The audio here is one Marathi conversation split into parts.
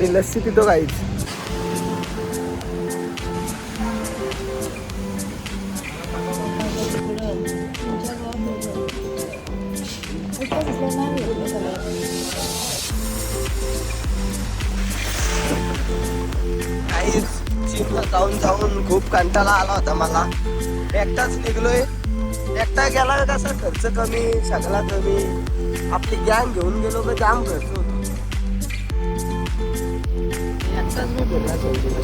आणि लस्सी पितो काहीच. चीनला जाऊन जाऊन खूप कंटाळा आला होता मला. एकटाच निघलोय. एकटा गेला कसा खर्च कमी, सगळा कमी. आपली गॅंग घेऊन गेलो का जाम खर्च होतो. एकटाच मी फिरला सगळीकडे.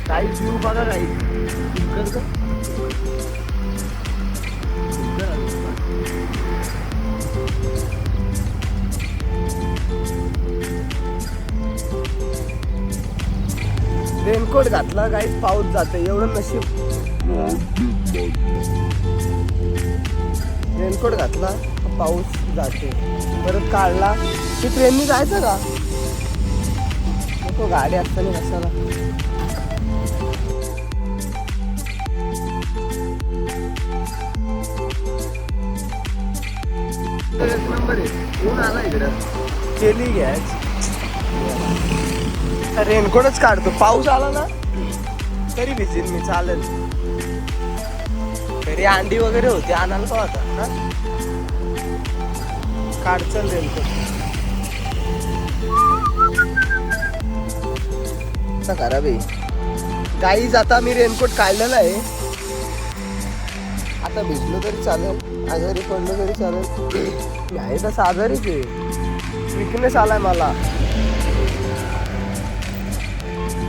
काहीच व्ह्यू बघा काही रेनकोट घातला काहीच पाऊस जाते एवढं नशीब. रेनकोट घातला पाऊस जाते. परत काढला की ट्रेननी जायचं का नको, गाडी असताना कशाला. एक नंबर आहे. ऊन आला इकडं केली गॅस. रेनकोटच काढतो. पाऊस आला ना तरी भिजेल मी, चालेल. तरी अंडी वगैरे होती आणायला तो आता ना. काढ चल रेनकोट. खराब आहे गाईज. आता मी रेनकोट काढलेला आहे. आता भिजलो तरी चालेल, आजारी पडलो तरी चालेल. मी आहे तसं आजारीच आहे. विकनेस आलाय मला.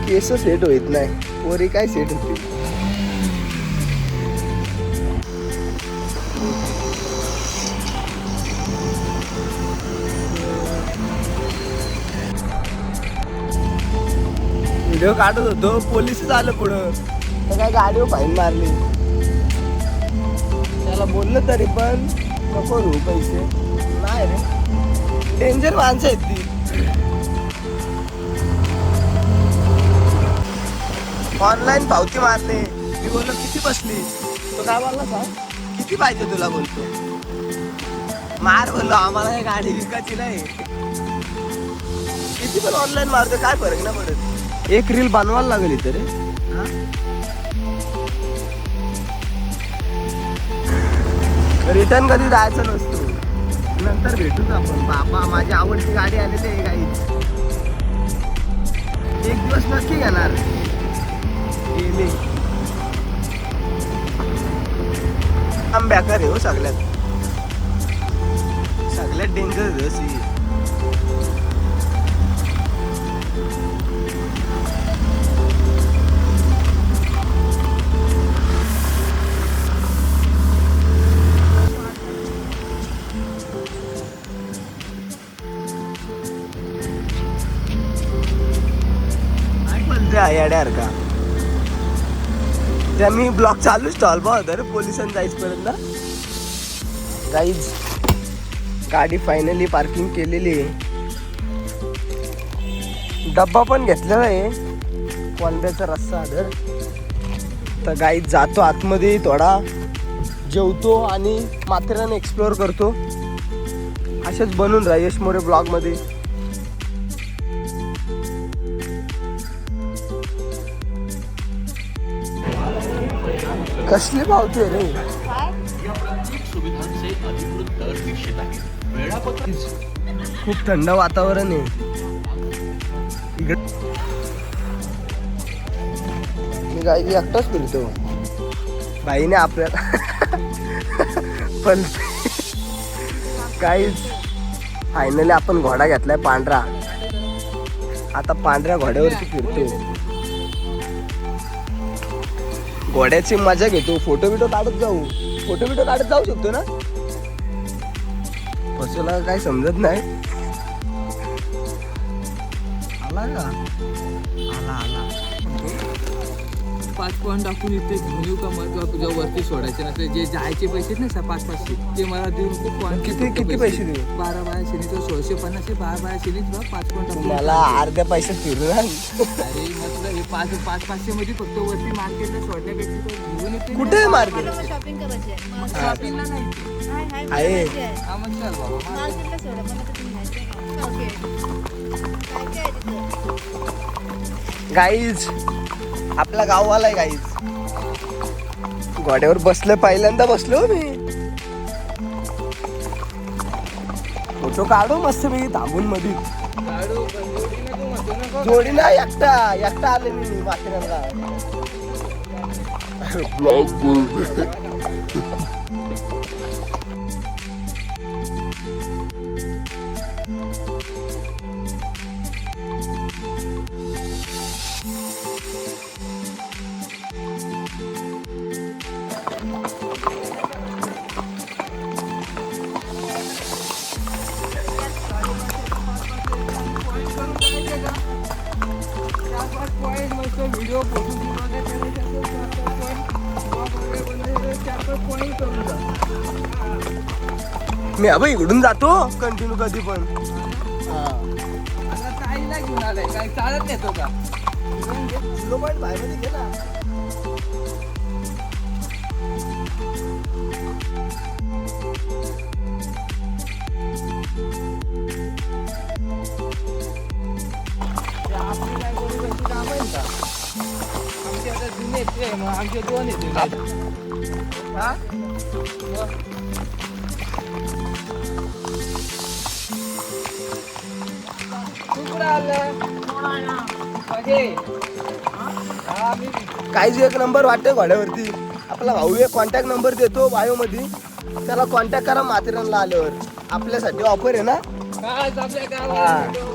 केस सेट होत नाही. पोरी काय सेट होते. व्हिडिओ काढत होतो, पोलीसच आलं पुढं. तर काय गाडीवर फाईन मारली. त्याला बोललं तरी पण नको घेऊ पैसे. नाही रे, डेंजर माणसं आहेत ती. ऑनलाईन पावती मारले. मी बोललो किती बसली. तो काय बोलला सांग, किती पाहिजे तुला. बोलतो मार. बोललो आम्हाला हे गाडी विकायची नाही. किती पण ऑनलाईन मारतो, काय फरक नाही पडत. एक रील बनवायला लागेल इथे रे. रिटर्न कधी जायचं नसतो, नंतर भेटूच आपण. बाबा माझी आवडती गाडी आलेली आहे गाईच. एक दिवस नक्की घेणार. बेकार आहे हो सगळ्यात. सगळ्यात डेंजर रसी. काय बोलते याड्यार का. त्या मी ब्लॉक चालू स्टॉल होता रे पोलिसांना जायचपर्यंत. गाईज गाडी फायनली पार्किंग केलेली आहे. डब्बा पण घेतलेला आहे कोलंब्याचा रस्सा. तर गाईज जातो आतमध्ये, थोडा जेवतो आणि माथेरान एक्सप्लोअर करतो. असेच बनून राहा यश मोरे ब्लॉगमध्ये. कसली पावते रे. खूप थंड वातावरण आहे इकडे. मी गाई एकटाच फिरतो. बाईने आपल्याला पण काहीच. फायनली आपण घोडा घेतलाय पांढरा. आता पांढऱ्या घोड्यावरती फिरतो. घोड्याची मजा घेतो. फोटो बिटो काढत जाऊ शकतो ना. फसवला काय समजत नाही. आला का. आला 5 पॉईंट टाकून इथे घेऊन येऊ का मग तुझ्या वरती सोडायचे नसते जे जायचे पैसे आहेत ना 500 ते मला देऊन खूप पॉईंट किती पैसे देऊ 12 बाया शेनीचं 1650 12 बाया शेनीत तुला 5 पॉईंट टाकून मला अर्ध्या पैशात फिरून आण. अरे मग हे 500 मध्ये फक्त वरती मार्केटला सोडण्यापेक्षा तो घेऊन येते कुठे मार्केट शॉपिंग करायची आहे. शॉपिंगला नाही हाय हाय आहे. करायची आहे. हा मग चल बाबा मार्केटला सोडा मला तर तुम्ही माहिती आहे. ओके काय काय आहे तिथं? गाईज आपला गाववाला आहे गाईज. घोड्यावर बसलं पहिल्यांदा बसलो मी. फोटो काढू मस्त मी थांबून मध्ये. लाडू जोडी नको म्हणतो ना जोडी ना एकटा आले मी माथेरानला. व्हिडिओ मी अबे इकडून जातो कंटिन्यू कधी पण. काहीला घेऊन आलाय काय चालत नेतो का बाहेर गेला. आपली काय गोष्टी काम आहे का आमचे आता जुने येते मग आमचे 2 येते हा कुठं आलं काहीच एक नंबर वाटते घोड्यावरती. आपला भाऊ एक कॉन्टॅक्ट नंबर देतो बायो मध्ये, त्याला कॉन्टॅक्ट करा माथेरानला आल्यावर. आपल्यासाठी ऑफर आहे ना,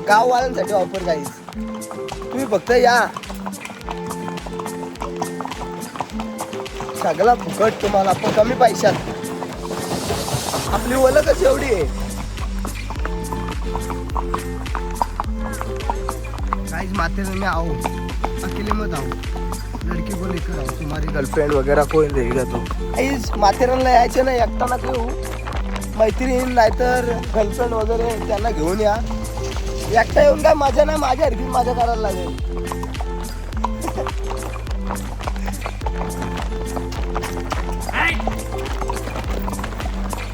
गाववाल्यांसाठी ऑफर काहीच. तुम्ही फक्त या, सगळा फुकट तुम्हाला पण कमी पैशात. आपली ओळखच एवढी आहे. गाइस माथेरान में आओ, अकेले मत आओ, लड़की को लेकर आओ, तुम्हारी गर्लफ्रेंड वगैरह कोई रहेगा तो. गाइस माथेरानला यायचं नाही, एकटा नका येऊ. मैत्रीण नाहीतर गर्लफ्रेंड वगैरे त्यांना घेऊन या. एकटा येऊन काय मजा नाही, माझ्यासारखी मजा करायला लागेल.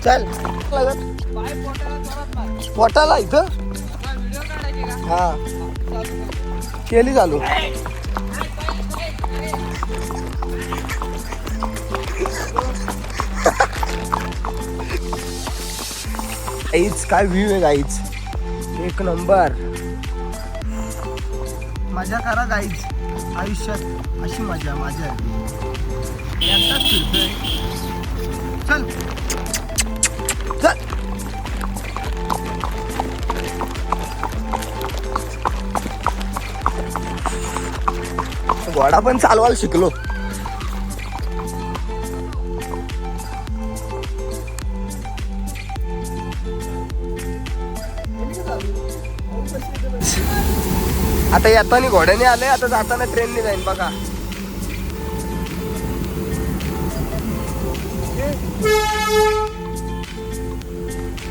चल पोटाला इथं हा केली चालू. गाईज काय व्ह्यू आहे गाईज, एक नंबर. मजा करा गाईज, आयुष्यात अशी मजा माझ्या एकटाच फिरतोय. चल चल. घोडा पण चालवायला शिकलो. आता येताना घोड्याने आले, आता जाताना ट्रेनने जाईन बघा.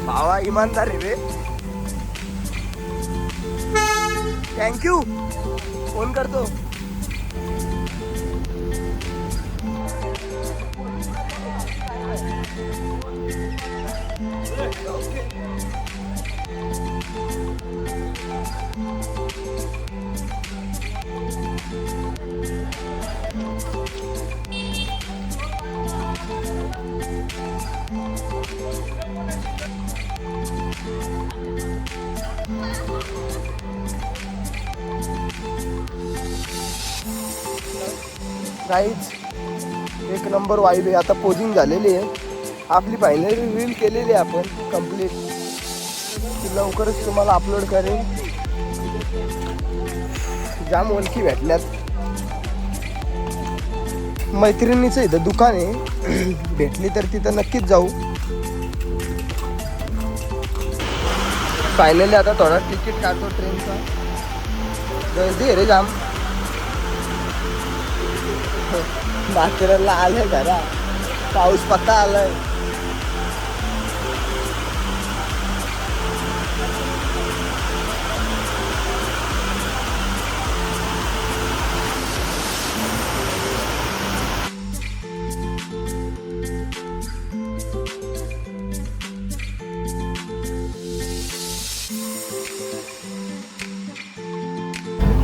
भावा इमानदार आहे रे. थँक्यू. फोन करतो. गाईज एक नंबर वाईब आहे. आता पोजिंग झालेली आहे आपली, फायनली रील केलेली आहे आपण कंप्लीट. लवकरच तुम्हाला अपलोड करेन. जाम ओळखी भेटल्यात. मैत्रिणीचं इथं दुकान आहे, भेटली तर तिथं नक्कीच जाऊ. फायनली आता थोडा तिकीट काढतो ट्रेनचा. गर्दी आहे रे जाम. माथेरानला आलंय घरा, पाऊस पक्का आलाय.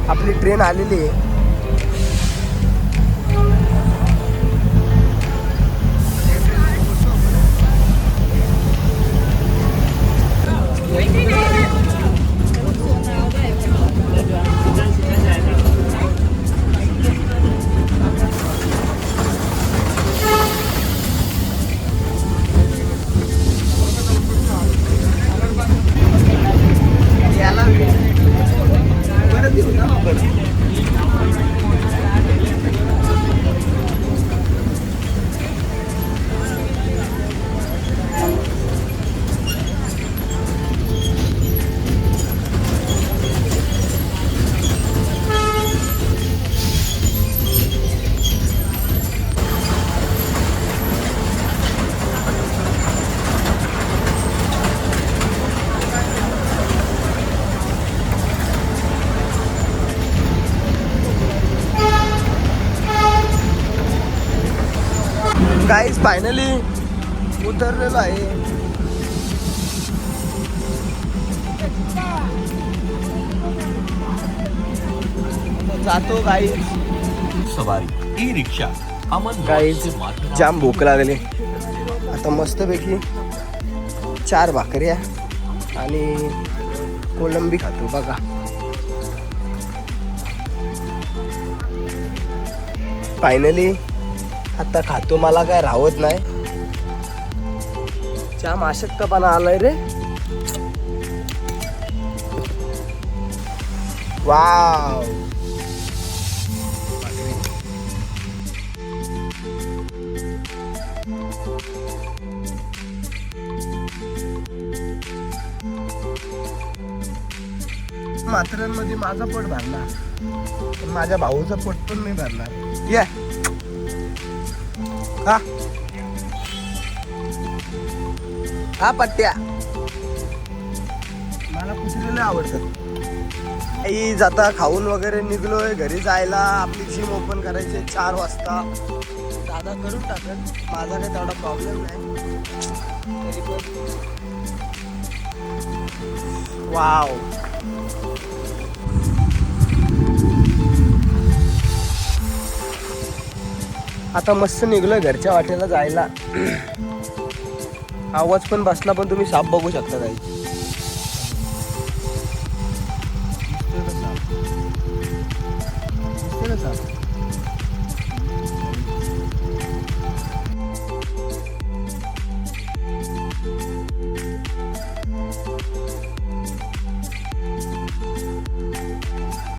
आपली ट्रेन आलेली आहे. गाईज फायनली उतरलेलो आहे. जातो गाईज. सवारी ई रिक्षा अमन गाईज जाम भूक लागली. आता मस्तपैकी 4 भाकऱ्या आणि कोलंबी खातो बघा. फायनली आता खातो, मला काय राहत नाही. जाम अशक्तपणा आलाय रे. वाव. माथेरानमध्ये माझा पोट भरला, पण माझ्या भाऊचा पोट पण नाही भरणार. या हा पट्ट्या मला कुठलेले आवडतात. आई जाता खाऊन वगैरे निघलोय घरी जायला. आपली जिम ओपन करायची 4 वाजता. दादा करून टाकत, माझा काही तेवढा प्रॉब्लेम नाही. तरी पण वाव. आता मस्त निघलोय घरच्या वाटेला जायला. आवाज पण बसला, पण तुम्ही साप बघू शकता काही. साप